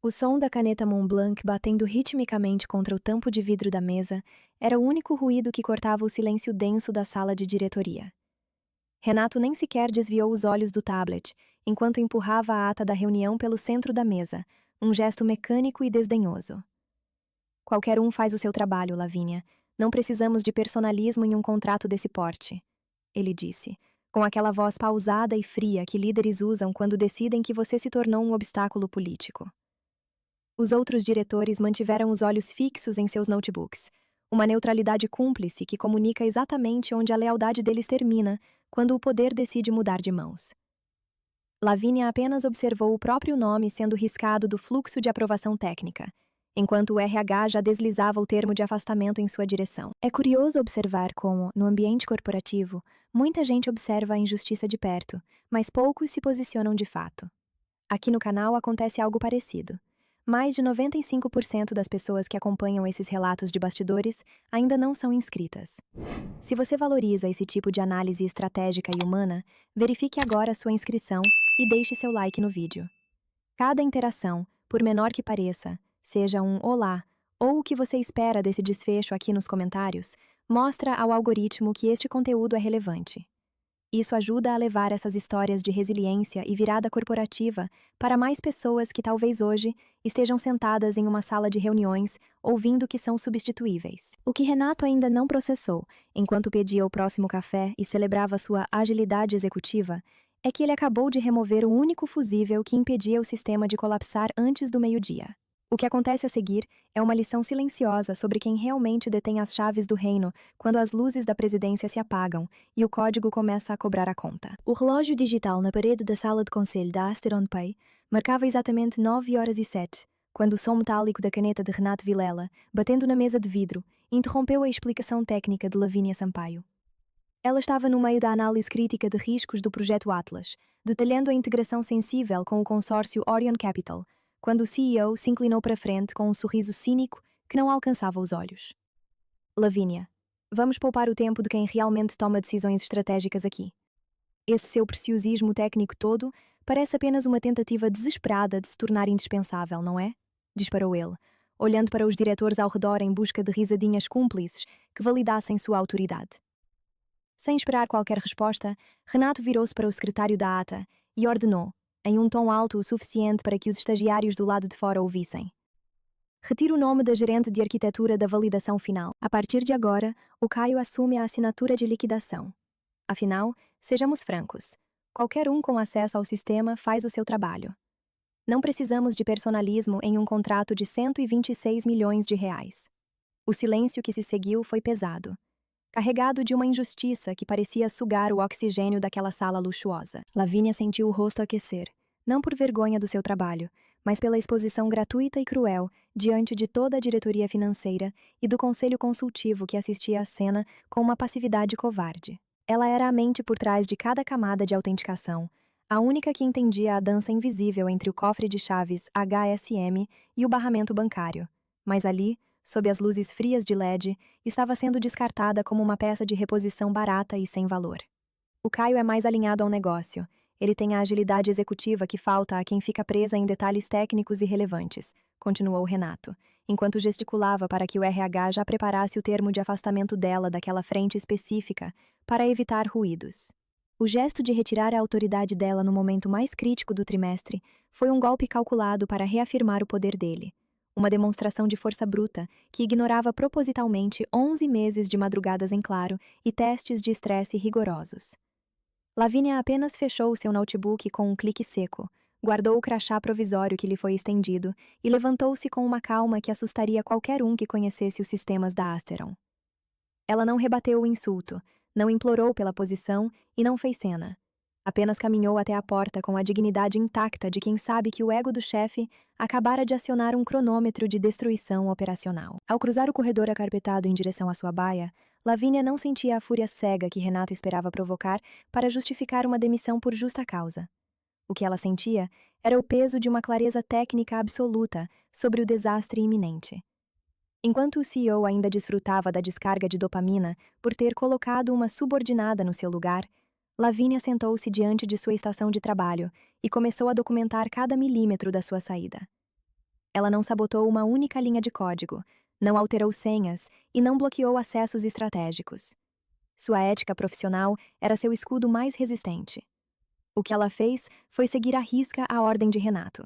O som da caneta Montblanc batendo ritmicamente contra o tampo de vidro da mesa era o único ruído que cortava o silêncio denso da sala de diretoria. Renato nem sequer desviou os olhos do tablet, enquanto empurrava a ata da reunião pelo centro da mesa, um gesto mecânico e desdenhoso. Qualquer um faz o seu trabalho, Lavínia. Não precisamos de personalismo em um contrato desse porte, ele disse, com aquela voz pausada e fria que líderes usam quando decidem que você se tornou um obstáculo político. Os outros diretores mantiveram os olhos fixos em seus notebooks, uma neutralidade cúmplice que comunica exatamente onde a lealdade deles termina quando o poder decide mudar de mãos. Lavínia apenas observou o próprio nome sendo riscado do fluxo de aprovação técnica, enquanto o RH já deslizava o termo de afastamento em sua direção. É curioso observar como, no ambiente corporativo, muita gente observa a injustiça de perto, mas poucos se posicionam de fato. Aqui no canal acontece algo parecido. Mais de 95% das pessoas que acompanham esses relatos de bastidores ainda não são inscritas. Se você valoriza esse tipo de análise estratégica e humana, verifique agora sua inscrição e deixe seu like no vídeo. Cada interação, por menor que pareça, seja um olá ou o que você espera desse desfecho aqui nos comentários, mostra ao algoritmo que este conteúdo é relevante. Isso ajuda a levar essas histórias de resiliência e virada corporativa para mais pessoas que talvez hoje estejam sentadas em uma sala de reuniões ouvindo que são substituíveis. O que Renato ainda não processou, enquanto pedia o próximo café e celebrava sua agilidade executiva, é que ele acabou de remover o único fusível que impedia o sistema de colapsar antes do meio-dia. O que acontece a seguir é uma lição silenciosa sobre quem realmente detém as chaves do reino quando as luzes da presidência se apagam e o código começa a cobrar a conta. O relógio digital na parede da sala de conselho da Asteron Pay marcava exatamente 9h07, quando o som metálico da caneta de Renato Vilela, batendo na mesa de vidro, interrompeu a explicação técnica de Lavínia Sampaio. Ela estava no meio da análise crítica de riscos do projeto Atlas, detalhando a integração sensível com o consórcio Orion Capital, quando o CEO se inclinou para frente com um sorriso cínico que não alcançava os olhos. Lavínia, vamos poupar o tempo de quem realmente toma decisões estratégicas aqui. Esse seu preciosismo técnico todo parece apenas uma tentativa desesperada de se tornar indispensável, não é? Disparou ele, olhando para os diretores ao redor em busca de risadinhas cúmplices que validassem sua autoridade. Sem esperar qualquer resposta, Renato virou-se para o secretário da ata e ordenou, em um tom alto o suficiente para que os estagiários do lado de fora ouvissem. Retire o nome da gerente de arquitetura da validação final. A partir de agora, o Caio assume a assinatura de liquidação. Afinal, sejamos francos, qualquer um com acesso ao sistema faz o seu trabalho. Não precisamos de personalismo em um contrato de 126 milhões de reais. O silêncio que se seguiu foi pesado, carregado de uma injustiça que parecia sugar o oxigênio daquela sala luxuosa. Lavínia sentiu o rosto aquecer, não por vergonha do seu trabalho, mas pela exposição gratuita e cruel diante de toda a diretoria financeira e do conselho consultivo que assistia à cena com uma passividade covarde. Ela era a mente por trás de cada camada de autenticação, a única que entendia a dança invisível entre o cofre de chaves HSM e o barramento bancário. Mas ali, sob as luzes frias de LED, estava sendo descartada como uma peça de reposição barata e sem valor. O Caio é mais alinhado ao negócio. Ele tem a agilidade executiva que falta a quem fica presa em detalhes técnicos e relevantes, continuou Renato, enquanto gesticulava para que o RH já preparasse o termo de afastamento dela daquela frente específica para evitar ruídos. O gesto de retirar a autoridade dela no momento mais crítico do trimestre foi um golpe calculado para reafirmar o poder dele. Uma demonstração de força bruta que ignorava propositalmente 11 meses de madrugadas em claro e testes de estresse rigorosos. Lavínia apenas fechou seu notebook com um clique seco, guardou o crachá provisório que lhe foi estendido e levantou-se com uma calma que assustaria qualquer um que conhecesse os sistemas da Asteron. Ela não rebateu o insulto, não implorou pela posição e não fez cena. Apenas caminhou até a porta com a dignidade intacta de quem sabe que o ego do chefe acabara de acionar um cronômetro de destruição operacional. Ao cruzar o corredor acarpetado em direção à sua baia, Lavínia não sentia a fúria cega que Renato esperava provocar para justificar uma demissão por justa causa. O que ela sentia era o peso de uma clareza técnica absoluta sobre o desastre iminente. Enquanto o CEO ainda desfrutava da descarga de dopamina por ter colocado uma subordinada no seu lugar, Lavínia sentou-se diante de sua estação de trabalho e começou a documentar cada milímetro da sua saída. Ela não sabotou uma única linha de código, não alterou senhas e não bloqueou acessos estratégicos. Sua ética profissional era seu escudo mais resistente. O que ela fez foi seguir à risca a ordem de Renato.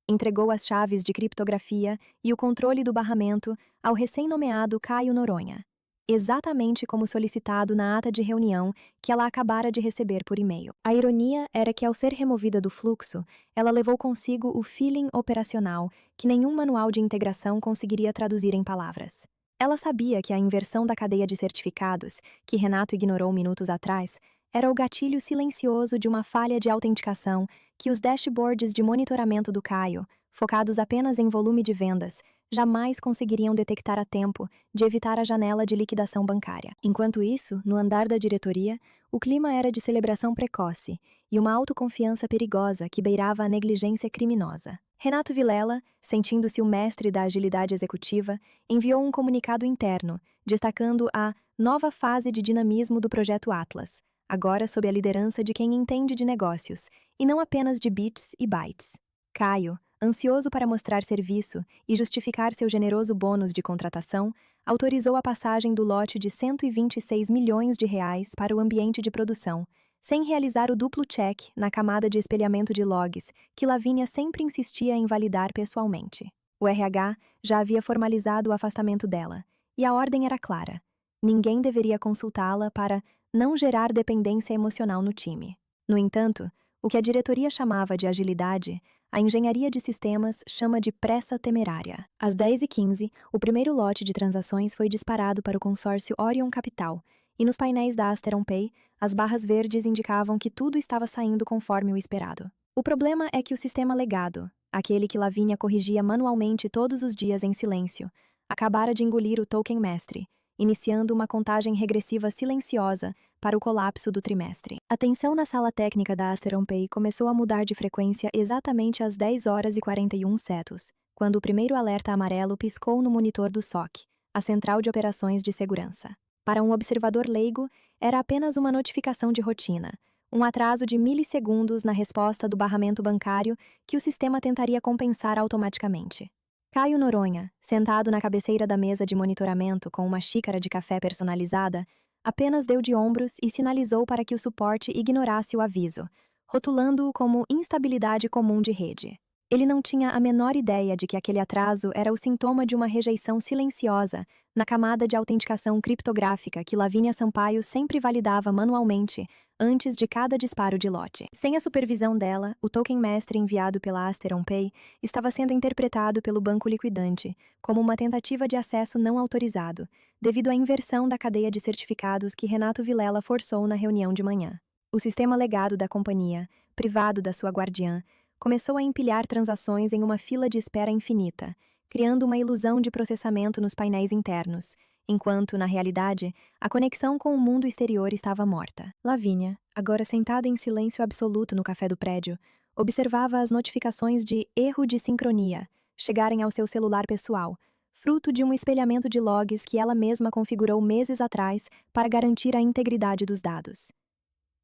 Entregou as chaves de criptografia e o controle do barramento ao recém-nomeado Caio Noronha, exatamente como solicitado na ata de reunião que ela acabara de receber por e-mail. A ironia era que, ao ser removida do fluxo, ela levou consigo o feeling operacional que nenhum manual de integração conseguiria traduzir em palavras. Ela sabia que a inversão da cadeia de certificados, que Renato ignorou minutos atrás, era o gatilho silencioso de uma falha de autenticação que os dashboards de monitoramento do Caio, focados apenas em volume de vendas, jamais conseguiriam detectar a tempo de evitar a janela de liquidação bancária. Enquanto isso, no andar da diretoria, o clima era de celebração precoce e uma autoconfiança perigosa que beirava a negligência criminosa. Renato Vilela, sentindo-se o mestre da agilidade executiva, enviou um comunicado interno, destacando a nova fase de dinamismo do projeto Atlas, agora sob a liderança de quem entende de negócios, e não apenas de bits e bytes. Caio, ansioso para mostrar serviço e justificar seu generoso bônus de contratação, autorizou a passagem do lote de 126 milhões de reais para o ambiente de produção, sem realizar o duplo check na camada de espelhamento de logs que Lavínia sempre insistia em validar pessoalmente. O RH já havia formalizado o afastamento dela, e a ordem era clara: ninguém deveria consultá-la para não gerar dependência emocional no time. No entanto, o que a diretoria chamava de agilidade, a engenharia de sistemas chama de pressa temerária. Às 10h15, o primeiro lote de transações foi disparado para o consórcio Orion Capital, e nos painéis da Asteron Pay, as barras verdes indicavam que tudo estava saindo conforme o esperado. O problema é que o sistema legado, aquele que Lavínia corrigia manualmente todos os dias em silêncio, acabara de engolir o token mestre, iniciando uma contagem regressiva silenciosa para o colapso do trimestre. A tensão na sala técnica da Asteron Pay começou a mudar de frequência exatamente às 10h41, quando o primeiro alerta amarelo piscou no monitor do SOC, a Central de Operações de Segurança. Para um observador leigo, era apenas uma notificação de rotina, um atraso de milissegundos na resposta do barramento bancário que o sistema tentaria compensar automaticamente. Caio Noronha, sentado na cabeceira da mesa de monitoramento com uma xícara de café personalizada, apenas deu de ombros e sinalizou para que o suporte ignorasse o aviso, rotulando-o como instabilidade comum de rede. Ele não tinha a menor ideia de que aquele atraso era o sintoma de uma rejeição silenciosa na camada de autenticação criptográfica que Lavínia Sampaio sempre validava manualmente antes de cada disparo de lote. Sem a supervisão dela, o token mestre enviado pela Asteron Pay estava sendo interpretado pelo banco liquidante como uma tentativa de acesso não autorizado, devido à inversão da cadeia de certificados que Renato Vilela forçou na reunião de manhã. O sistema legado da companhia, privado da sua guardiã, começou a empilhar transações em uma fila de espera infinita, criando uma ilusão de processamento nos painéis internos, enquanto, na realidade, a conexão com o mundo exterior estava morta. Lavínia, agora sentada em silêncio absoluto no café do prédio, observava as notificações de erro de sincronia chegarem ao seu celular pessoal, fruto de um espelhamento de logs que ela mesma configurou meses atrás para garantir a integridade dos dados.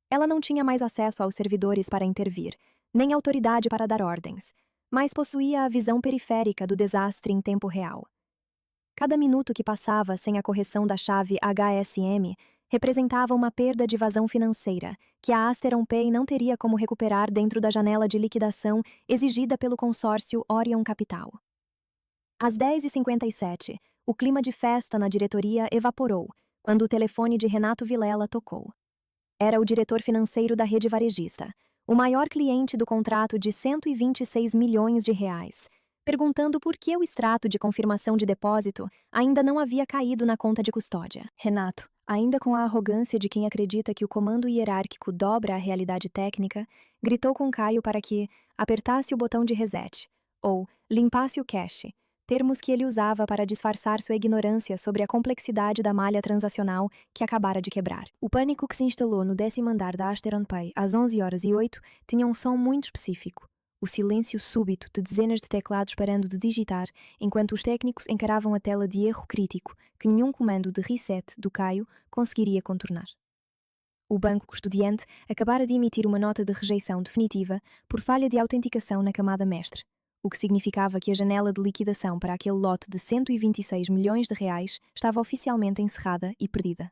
Ela não tinha mais acesso aos servidores para intervir, nem autoridade para dar ordens, mas possuía a visão periférica do desastre em tempo real. Cada minuto que passava sem a correção da chave HSM representava uma perda de vazão financeira que a Asteron Pay não teria como recuperar dentro da janela de liquidação exigida pelo consórcio Orion Capital. Às 10h57, o clima de festa na diretoria evaporou quando o telefone de Renato Vilela tocou. Era o diretor financeiro da rede varejista, o maior cliente do contrato de 126 milhões de reais, perguntando por que o extrato de confirmação de depósito ainda não havia caído na conta de custódia. Renato, ainda com a arrogância de quem acredita que o comando hierárquico dobra a realidade técnica, gritou com Caio para que apertasse o botão de reset, ou limpasse o cache, termos que ele usava para disfarçar sua ignorância sobre a complexidade da malha transacional que acabara de quebrar. O pânico que se instalou no 10º andar da Asteron Pay às 11h08 tinha um som muito específico. O silêncio súbito de dezenas de teclados parando de digitar enquanto os técnicos encaravam a tela de erro crítico que nenhum comando de reset do Caio conseguiria contornar. O banco custodiante acabara de emitir uma nota de rejeição definitiva por falha de autenticação na camada mestre. o que significava que a janela de liquidação para aquele lote de 126 milhões de reais estava oficialmente encerrada e perdida.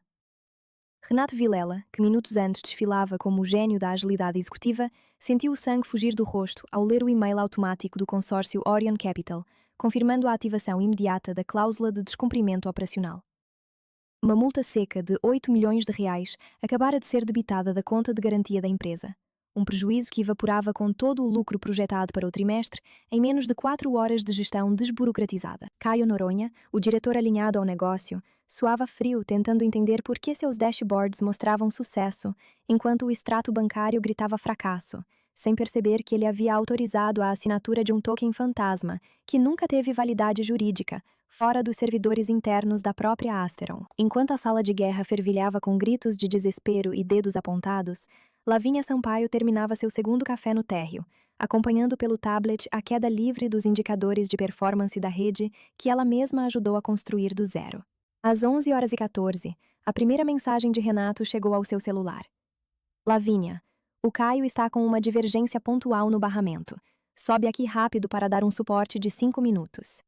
Renato Vilela, que minutos antes desfilava como o gênio da agilidade executiva, sentiu o sangue fugir do rosto ao ler o e-mail automático do consórcio Orion Capital, confirmando a ativação imediata da cláusula de descumprimento operacional. Uma multa seca de 8 milhões de reais acabara de ser debitada da conta de garantia da empresa, um prejuízo que evaporava com todo o lucro projetado para o trimestre em menos de 4 horas de gestão desburocratizada. Caio Noronha, o diretor alinhado ao negócio, suava frio tentando entender por que seus dashboards mostravam sucesso, enquanto o extrato bancário gritava fracasso, sem perceber que ele havia autorizado a assinatura de um token fantasma, que nunca teve validade jurídica, fora dos servidores internos da própria Asteron. Enquanto a sala de guerra fervilhava com gritos de desespero e dedos apontados, Lavínia Sampaio terminava seu segundo café no térreo, acompanhando pelo tablet a queda livre dos indicadores de performance da rede que ela mesma ajudou a construir do zero. Às 11h14, a primeira mensagem de Renato chegou ao seu celular. Lavínia, o Caio está com uma divergência pontual no barramento. Sobe aqui rápido para dar um suporte de 5 minutos.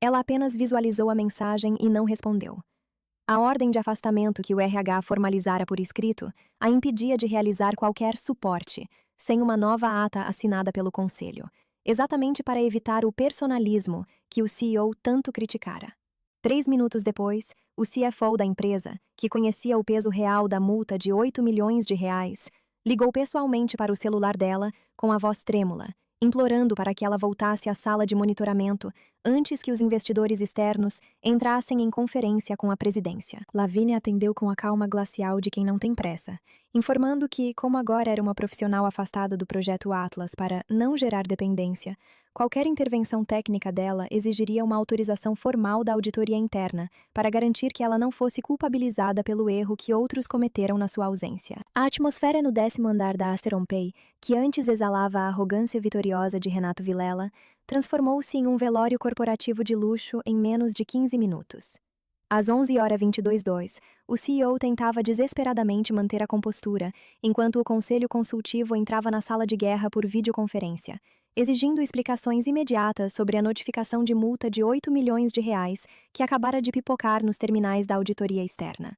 Ela apenas visualizou a mensagem e não respondeu. A ordem de afastamento que o RH formalizara por escrito a impedia de realizar qualquer suporte, sem uma nova ata assinada pelo conselho, exatamente para evitar o personalismo que o CEO tanto criticara. 3 minutos depois, o CFO da empresa, que conhecia o peso real da multa de 8 milhões de reais, ligou pessoalmente para o celular dela com a voz trêmula, implorando para que ela voltasse à sala de monitoramento antes que os investidores externos entrassem em conferência com a presidência. Lavínia atendeu com a calma glacial de quem não tem pressa, informando que, como agora era uma profissional afastada do projeto Atlas para não gerar dependência, qualquer intervenção técnica dela exigiria uma autorização formal da auditoria interna para garantir que ela não fosse culpabilizada pelo erro que outros cometeram na sua ausência. A atmosfera no 10º andar da Asteron Pay, que antes exalava a arrogância vitoriosa de Renato Vilela, transformou-se em um velório corporativo de luxo em menos de 15 minutos. Às 11h22, o CEO tentava desesperadamente manter a compostura, enquanto o conselho consultivo entrava na sala de guerra por videoconferência, exigindo explicações imediatas sobre a notificação de multa de 8 milhões de reais que acabara de pipocar nos terminais da auditoria externa.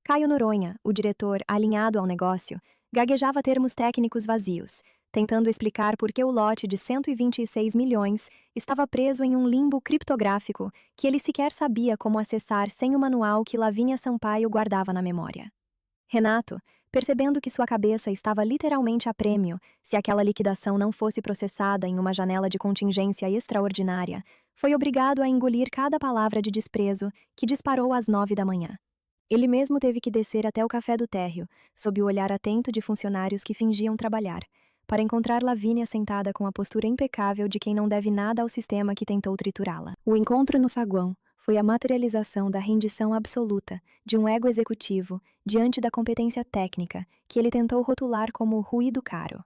Caio Noronha, o diretor alinhado ao negócio, gaguejava termos técnicos vazios, tentando explicar por que o lote de 126 milhões estava preso em um limbo criptográfico que ele sequer sabia como acessar sem o manual que Lavínia Sampaio guardava na memória. Renato, percebendo que sua cabeça estava literalmente a prêmio se aquela liquidação não fosse processada em uma janela de contingência extraordinária, foi obrigado a engolir cada palavra de desprezo que disparou às 9 da manhã. Ele mesmo teve que descer até o café do térreo, sob o olhar atento de funcionários que fingiam trabalhar, para encontrar Lavínia sentada com a postura impecável de quem não deve nada ao sistema que tentou triturá-la. O encontro no saguão foi a materialização da rendição absoluta de um ego executivo diante da competência técnica que ele tentou rotular como ruído caro.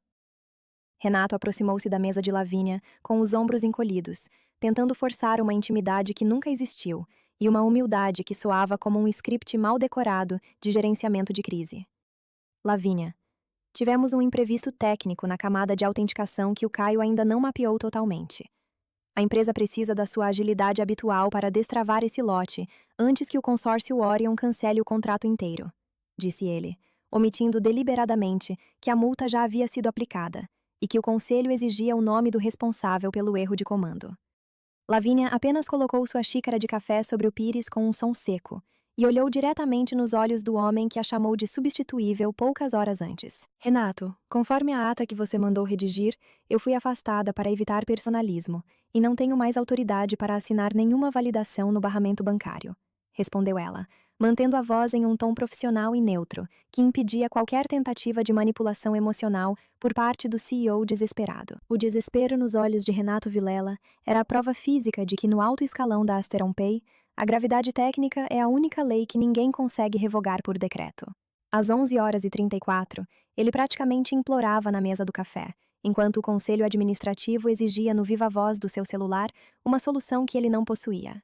Renato aproximou-se da mesa de Lavínia com os ombros encolhidos, tentando forçar uma intimidade que nunca existiu e uma humildade que soava como um script mal decorado de gerenciamento de crise. Lavínia, tivemos um imprevisto técnico na camada de autenticação que o Caio ainda não mapeou totalmente. A empresa precisa da sua agilidade habitual para destravar esse lote antes que o consórcio Orion cancele o contrato inteiro, disse ele, omitindo deliberadamente que a multa já havia sido aplicada e que o conselho exigia o nome do responsável pelo erro de comando. Lavínia apenas colocou sua xícara de café sobre o pires com um som seco e olhou diretamente nos olhos do homem que a chamou de substituível poucas horas antes. Renato, conforme a ata que você mandou redigir, eu fui afastada para evitar personalismo e não tenho mais autoridade para assinar nenhuma validação no barramento bancário, respondeu ela, mantendo a voz em um tom profissional e neutro, que impedia qualquer tentativa de manipulação emocional por parte do CEO desesperado. O desespero nos olhos de Renato Vilela era a prova física de que no alto escalão da Asteron Pay, a gravidade técnica é a única lei que ninguém consegue revogar por decreto. Às 11h34, ele praticamente implorava na mesa do café, enquanto o conselho administrativo exigia no viva-voz do seu celular uma solução que ele não possuía.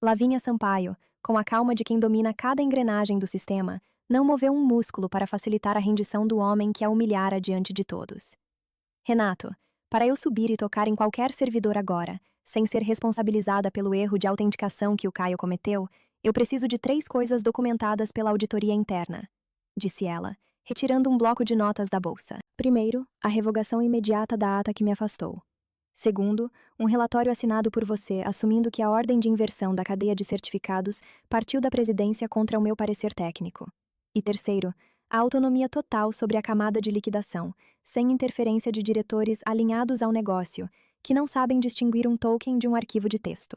Lavínia Sampaio, com a calma de quem domina cada engrenagem do sistema, não moveu um músculo para facilitar a rendição do homem que a humilhara diante de todos. Renato, Para eu subir e tocar em qualquer servidor agora, sem ser responsabilizada pelo erro de autenticação que o Caio cometeu, eu preciso de 3 coisas documentadas pela auditoria interna, disse ela, retirando um bloco de notas da bolsa. Primeiro, a revogação imediata da ata que me afastou. Segundo, um relatório assinado por você assumindo que a ordem de inversão da cadeia de certificados partiu da presidência contra o meu parecer técnico. E terceiro, a autonomia total sobre a camada de liquidação, sem interferência de diretores alinhados ao negócio, que não sabem distinguir um token de um arquivo de texto.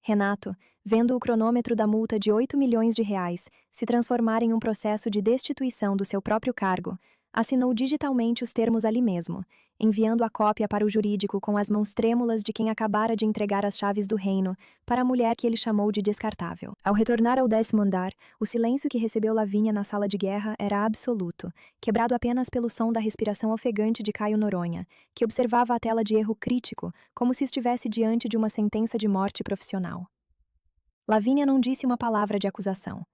Renato, vendo o cronômetro da multa de 8 milhões de reais se transformar em um processo de destituição do seu próprio cargo, assinou digitalmente os termos ali mesmo, enviando a cópia para o jurídico com as mãos trêmulas de quem acabara de entregar as chaves do reino para a mulher que ele chamou de descartável. Ao retornar ao 10º andar, o silêncio que recebeu Lavínia na sala de guerra era absoluto, quebrado apenas pelo som da respiração ofegante de Caio Noronha, que observava a tela de erro crítico como se estivesse diante de uma sentença de morte profissional. Lavínia não disse uma palavra de acusação.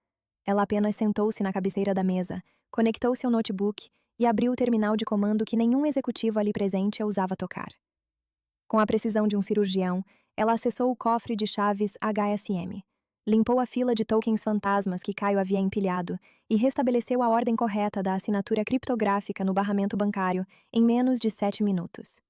Ela apenas sentou-se na cabeceira da mesa, conectou seu notebook e abriu o terminal de comando que nenhum executivo ali presente ousava tocar. Com a precisão de um cirurgião, ela acessou o cofre de chaves HSM, limpou a fila de tokens fantasmas que Caio havia empilhado e restabeleceu a ordem correta da assinatura criptográfica no barramento bancário em menos de 7 minutos.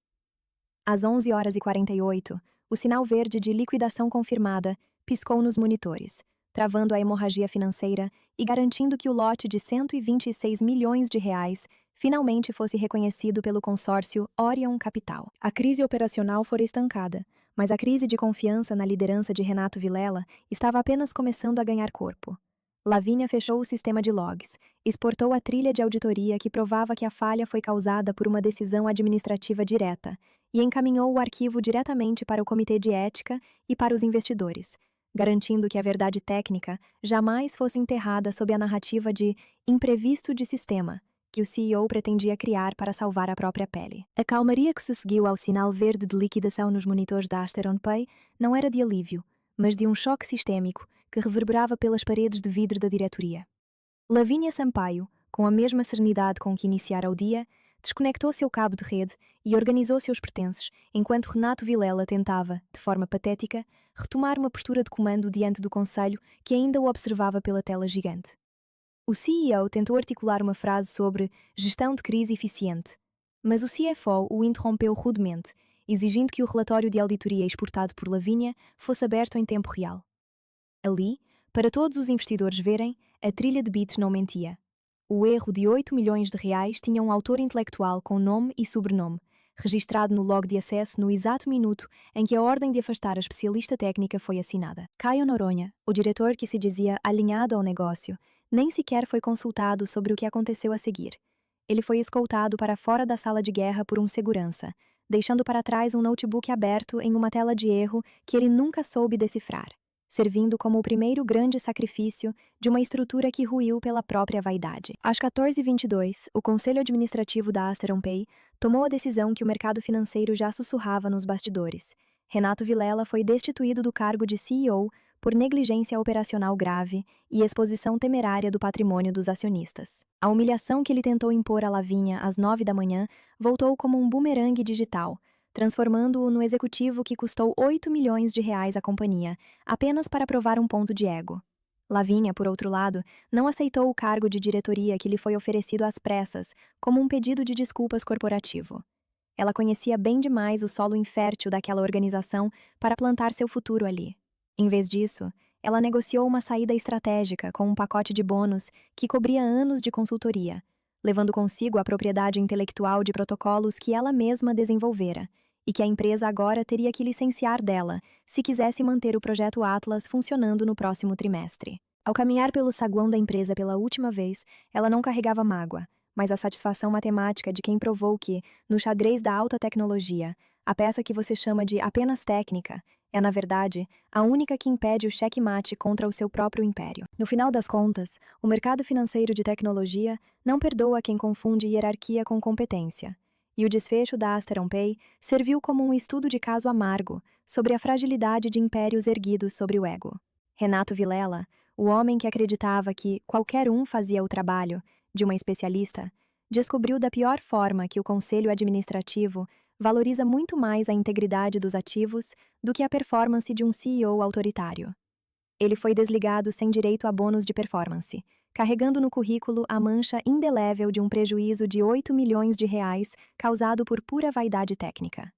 Às 11h48, o sinal verde de liquidação confirmada piscou nos monitores, travando a hemorragia financeira e garantindo que o lote de 126 milhões de reais finalmente fosse reconhecido pelo consórcio Orion Capital. A crise operacional fora estancada, mas a crise de confiança na liderança de Renato Vilela estava apenas começando a ganhar corpo. Lavínia fechou o sistema de logs, exportou a trilha de auditoria que provava que a falha foi causada por uma decisão administrativa direta e encaminhou o arquivo diretamente para o Comitê de Ética e para os investidores, garantindo que a verdade técnica jamais fosse enterrada sob a narrativa de imprevisto de sistema, que o CEO pretendia criar para salvar a própria pele. A calmaria que se seguiu ao sinal verde de liquidação nos monitores da Asteron Pay não era de alívio, mas de um choque sistêmico que reverberava pelas paredes de vidro da diretoria. Lavínia Sampaio, com a mesma serenidade com que iniciara o dia, desconectou seu cabo de rede e organizou seus pertences, enquanto Renato Vilela tentava, de forma patética, retomar uma postura de comando diante do conselho que ainda o observava pela tela gigante. O CEO tentou articular uma frase sobre gestão de crise eficiente, mas o CFO o interrompeu rudemente, exigindo que o relatório de auditoria exportado por Lavínia fosse aberto em tempo real. Ali, para todos os investidores verem, a trilha de bits não mentia. O erro de 8 milhões de reais tinha um autor intelectual com nome e sobrenome, registrado no log de acesso no exato minuto em que a ordem de afastar a especialista técnica foi assinada. Caio Noronha, o diretor que se dizia alinhado ao negócio, nem sequer foi consultado sobre o que aconteceu a seguir. Ele foi escoltado para fora da sala de guerra por um segurança, deixando para trás um notebook aberto em uma tela de erro que ele nunca soube decifrar, servindo como o primeiro grande sacrifício de uma estrutura que ruiu pela própria vaidade. Às 14h22, o Conselho Administrativo da Asteron Pay tomou a decisão que o mercado financeiro já sussurrava nos bastidores. Renato Vilela foi destituído do cargo de CEO por negligência operacional grave e exposição temerária do patrimônio dos acionistas. A humilhação que ele tentou impor a Lavínia às 9 da manhã voltou como um bumerangue digital, transformando-o no executivo que custou 8 milhões de reais à companhia, apenas para provar um ponto de ego. Lavínia, por outro lado, não aceitou o cargo de diretoria que lhe foi oferecido às pressas, como um pedido de desculpas corporativo. Ela conhecia bem demais o solo infértil daquela organização para plantar seu futuro ali. Em vez disso, ela negociou uma saída estratégica com um pacote de bônus que cobria anos de consultoria, levando consigo a propriedade intelectual de protocolos que ela mesma desenvolvera, e que a empresa agora teria que licenciar dela, se quisesse manter o projeto Atlas funcionando no próximo trimestre. Ao caminhar pelo saguão da empresa pela última vez, ela não carregava mágoa, mas a satisfação matemática de quem provou que, no xadrez da alta tecnologia, a peça que você chama de apenas técnica é, na verdade, a única que impede o checkmate contra o seu próprio império. No final das contas, o mercado financeiro de tecnologia não perdoa quem confunde hierarquia com competência, e o desfecho da Asteron Pay serviu como um estudo de caso amargo sobre a fragilidade de impérios erguidos sobre o ego. Renato Vilela, o homem que acreditava que qualquer um fazia o trabalho de uma especialista, descobriu da pior forma que o Conselho Administrativo valoriza muito mais a integridade dos ativos do que a performance de um CEO autoritário. Ele foi desligado sem direito a bônus de performance, carregando no currículo a mancha indelével de um prejuízo de 8 milhões de reais causado por pura vaidade técnica.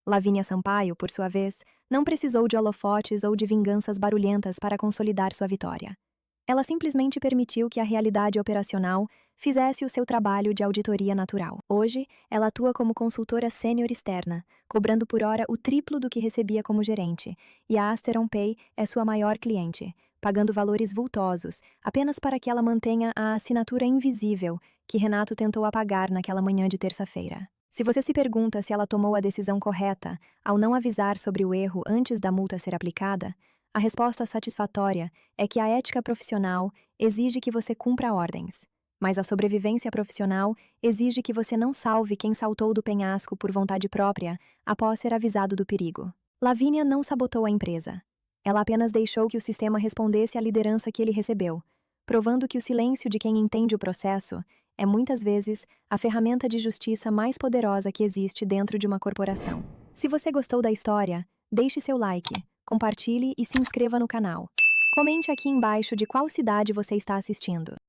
Lavínia Sampaio, por sua vez, não precisou de holofotes ou de vinganças barulhentas para consolidar sua vitória. Ela simplesmente permitiu que a realidade operacional fizesse o seu trabalho de auditoria natural. Hoje, ela atua como consultora sênior externa, cobrando por hora o triplo do que recebia como gerente, e a Asteron Pay é sua maior cliente, pagando valores vultosos apenas para que ela mantenha a assinatura invisível que Renato tentou apagar naquela manhã de terça-feira. Se você se pergunta se ela tomou a decisão correta ao não avisar sobre o erro antes da multa ser aplicada, a resposta satisfatória é que a ética profissional exige que você cumpra ordens, mas a sobrevivência profissional exige que você não salve quem saltou do penhasco por vontade própria após ser avisado do perigo. Lavínia não sabotou a empresa. Ela apenas deixou que o sistema respondesse à liderança que ele recebeu, provando que o silêncio de quem entende o processo é muitas vezes a ferramenta de justiça mais poderosa que existe dentro de uma corporação. Se você gostou da história, deixe seu like, compartilhe e se inscreva no canal. Comente aqui embaixo de qual cidade você está assistindo.